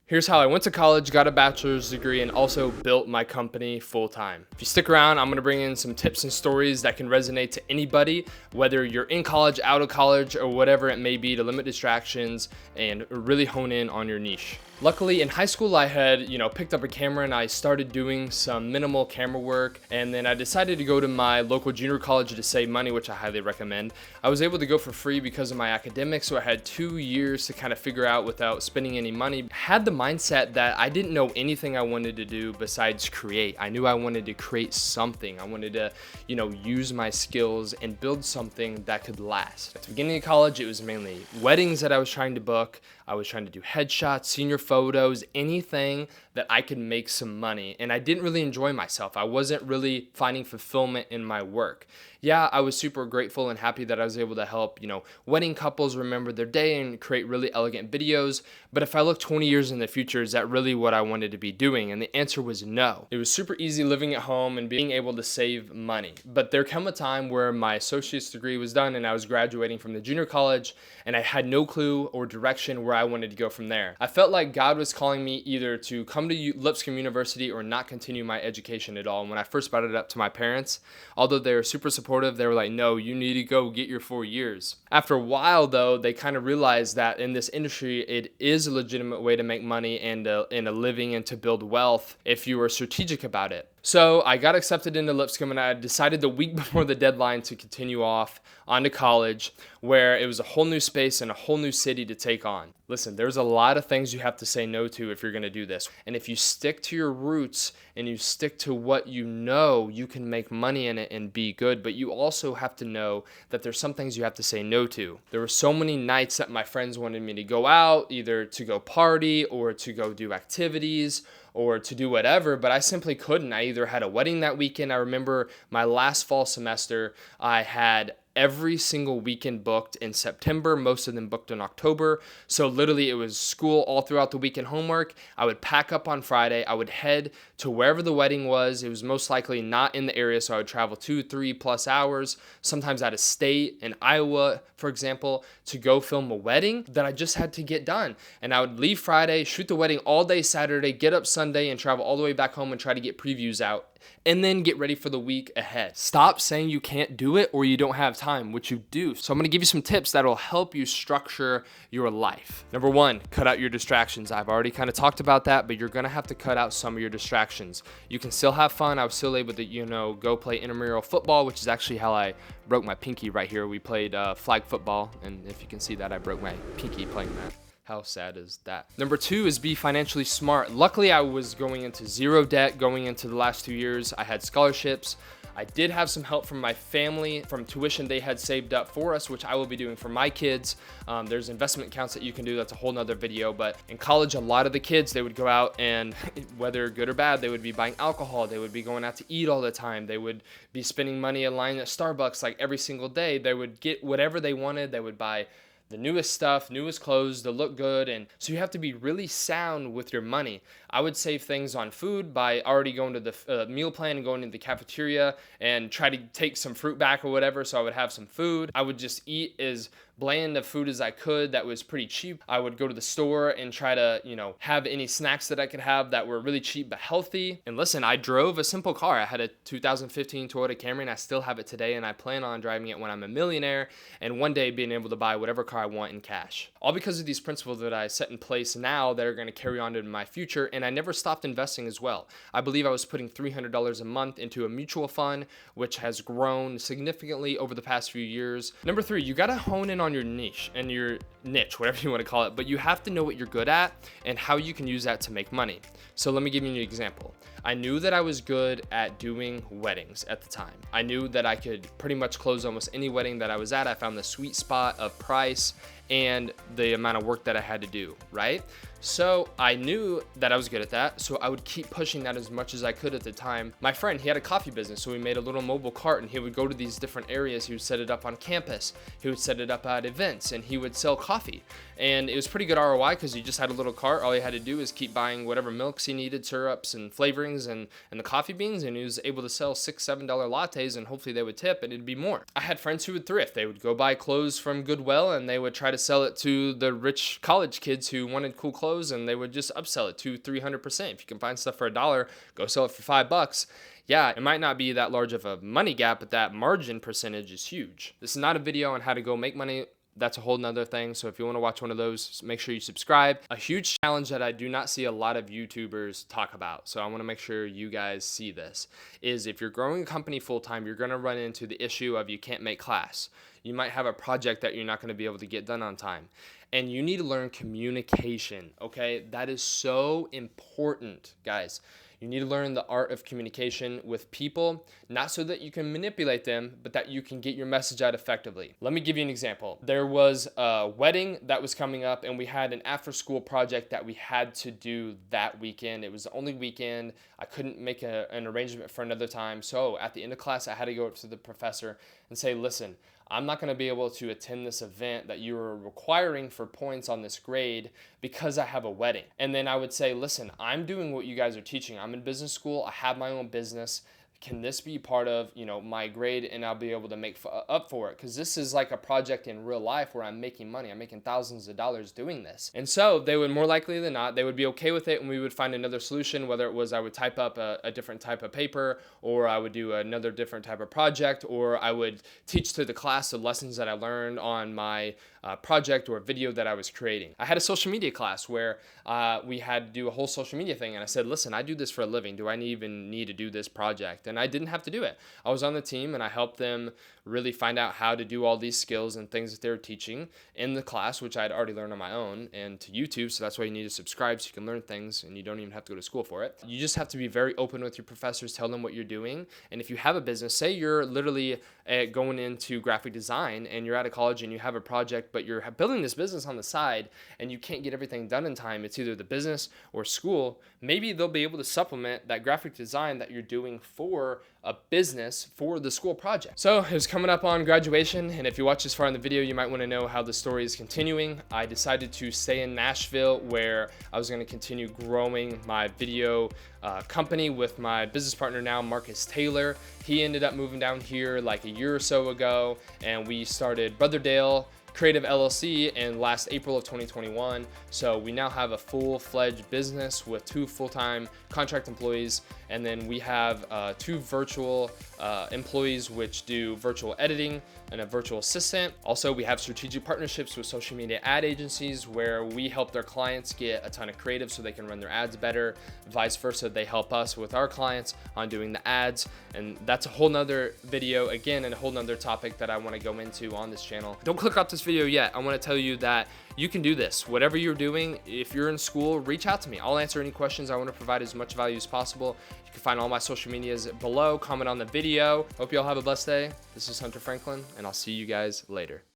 Here's how I went to college, got a bachelor's degree, and also built my company full time. If you stick around, I'm gonna bring in some tips and stories that can resonate to anybody, whether you're in college, out of college, or whatever it may be, to limit distractions and really hone in on your niche. Luckily, in high school, I had, picked up a camera and I started doing some minimal camera work. And then I decided to go to my local junior college to save money, which I highly recommend. I was able to go for free because of my academics, so I had 2 years to kind of figure out without spending any money. Had the mindset that I didn't know anything I wanted to do besides create. I knew I wanted to create something. I wanted to, use my skills and build something that could last. At the beginning of college, it was mainly weddings that I was trying to book. I was trying to do headshots, senior photos, anything that I could make some money. And I didn't really enjoy myself. I wasn't really finding fulfillment in my work. Yeah, I was super grateful and happy that I was able to help, wedding couples remember their day and create really elegant videos. But if I look 20 years in the future, is that really what I wanted to be doing? And the answer was no. It was super easy living at home and being able to save money. But there came a time where my associate's degree was done and I was graduating from the junior college and I had no clue or direction where I wanted to go from there. I felt like God was calling me either to come to Lipscomb University or not continue my education at all. And when I first brought it up to my parents, although they were super supportive, they were like, no, you need to go get your 4 years. After a while, though, they kind of realized that in this industry, it is a legitimate way to make money and a living and to build wealth if you are strategic about it. So I got accepted into Lipscomb and I decided the week before the deadline to continue off onto college, where it was a whole new space and a whole new city to take on. Listen, there's a lot of things you have to say no to if you're going to do this. And if you stick to your roots and you stick to what you know, you can make money in it and be good. But you also have to know that there's some things you have to say no to. There were so many nights that my friends wanted me to go out, either to go party or to go do activities or to do whatever, but I simply couldn't. I either had a wedding that weekend. I remember my last fall semester, I had every single weekend booked in September, most of them booked in October. So literally it was school all throughout the week and homework. I would pack up on Friday. I would head to wherever the wedding was. It was most likely not in the area, so I would travel 2-3+ hours, sometimes out of state, in Iowa, for example, to go film a wedding that I just had to get done. And I would leave Friday, shoot the wedding all day Saturday, get up Sunday, and travel all the way back home and try to get previews out, and then get ready for the week ahead. Stop saying you can't do it or you don't have time, which you do. So I'm gonna give you some tips that'll help you structure your life. Number one, cut out your distractions. I've already kind of talked about that, but you're gonna have to cut out some of your distractions. You can still have fun. I was still able to, go play intramural football, which is actually how I broke my pinky right here. We played flag football, and if you can see that, I broke my pinky playing that. How sad is that? Number two is be financially smart. Luckily, I was going into zero debt going into the last 2 years. I had scholarships. I did have some help from my family from tuition they had saved up for us, which I will be doing for my kids. There's investment accounts that you can do. That's a whole nother video. But in college, a lot of the kids, they would go out and whether good or bad, they would be buying alcohol. They would be going out to eat all the time. They would be spending money in line at Starbucks like every single day. They would get whatever they wanted. They would buy the newest stuff, newest clothes to look good. And so you have to be really sound with your money. I would save things on food by already going to the meal plan and going to the cafeteria and try to take some fruit back or whatever, so I would have some food. I would just eat as bland of food as I could that was pretty cheap. I would go to the store and try to, have any snacks that I could have that were really cheap but healthy. And listen, I drove a simple car. I had a 2015 Toyota Camry and I still have it today, and I plan on driving it when I'm a millionaire and one day being able to buy whatever car I want in cash. All because of these principles that I set in place now that are going to carry on into my future, and I never stopped investing as well. I believe I was putting $300 a month into a mutual fund, which has grown significantly over the past few years. Number three, you got to hone in on your niche, whatever you want to call it, but you have to know what you're good at and how you can use that to make money. So let me give you an example. I knew that I was good at doing weddings at the time. I knew that I could pretty much close almost any wedding that I was at. I found the sweet spot of price and the amount of work that I had to do, right? So I knew that I was good at that, so I would keep pushing that as much as I could at the time. My friend, he had a coffee business, so we made a little mobile cart, and he would go to these different areas. He would set it up on campus. He would set it up at events, and he would sell coffee. And it was pretty good ROI because he just had a little cart. All he had to do is keep buying whatever milks he needed, syrups and flavorings and the coffee beans, and he was able to sell $6-7 lattes, and hopefully they would tip, and it'd be more. I had friends who would thrift. They would go buy clothes from Goodwill, and they would try to sell it to the rich college kids who wanted cool clothes clothes, and they would just upsell it to 300%. If you can find stuff for $1, go sell it for $5. Yeah, it might not be that large of a money gap, but that margin percentage is huge. This is not a video on how to go make money. That's a whole nother thing. So if you want to watch one of those, make sure you subscribe. A huge challenge that I do not see a lot of YouTubers talk about, so I want to make sure you guys see this, is if you're growing a company full-time, you're going to run into the issue of you can't make class. You might have a project that you're not going to be able to get done on time. And you need to learn communication, okay? That is so important, guys. You need to learn the art of communication with people, not so that you can manipulate them, but that you can get your message out effectively. Let me give you an example. There was a wedding that was coming up, and we had an after-school project that we had to do that weekend. It was the only weekend. I couldn't make an arrangement for another time. So at the end of class, I had to go up to the professor and say, listen, I'm not going to be able to attend this event that you are requiring for points on this grade because I have a wedding. And then I would say, listen, I'm doing what you guys are teaching. I'm in business school. I have my own business. Can this be part of, my grade, and I'll be able to make up for it? Because this is like a project in real life where I'm making money. I'm making thousands of dollars doing this. And so they would, more likely than not, they would be okay with it, and we would find another solution, whether it was I would type up a different type of paper, or I would do another different type of project, or I would teach to the class the lessons that I learned on my project or video that I was creating. I had a social media class where we had to do a whole social media thing, and I said, listen, I do this for a living. Do I even need to do this project? And I didn't have to do it. I was on the team, and I helped them really find out how to do all these skills and things that they were teaching in the class, which I had already learned on my own, and to YouTube. So that's why you need to subscribe, so you can learn things and you don't even have to go to school for it. You just have to be very open with your professors, tell them what you're doing. And if you have a business, say you're literally going into graphic design and you're out of college and you have a project, but you're building this business on the side and you can't get everything done in time. It's either the business or school. Maybe they'll be able to supplement that graphic design that you're doing for a business for the school project. So it was coming up on graduation, and if you watch this far in the video, you might want to know how the story is continuing. I decided to stay in Nashville, where I was going to continue growing my video company with my business partner now, Marcus Taylor. He ended up moving down here like a year or so ago, and we started Brother Dale Creative LLC in last April of 2021. So we now have a full-fledged business with 2 full-time contract employees, and then we have 2 virtual employees which do virtual editing and a virtual assistant. Also, we have strategic partnerships with social media ad agencies where we help their clients get a ton of creative so they can run their ads better. Vice versa, they help us with our clients on doing the ads, and that's a whole nother video again, and a whole nother topic that I want to go into on this channel. Don't click off this video yet. I want to tell you that you can do this. Whatever you're doing, if you're in school, reach out to me. I'll answer any questions. I want to provide as much value as possible. You can find all my social medias below. Comment on the video. Hope you all have a blessed day. This is Hunter Franklin, and I'll see you guys later.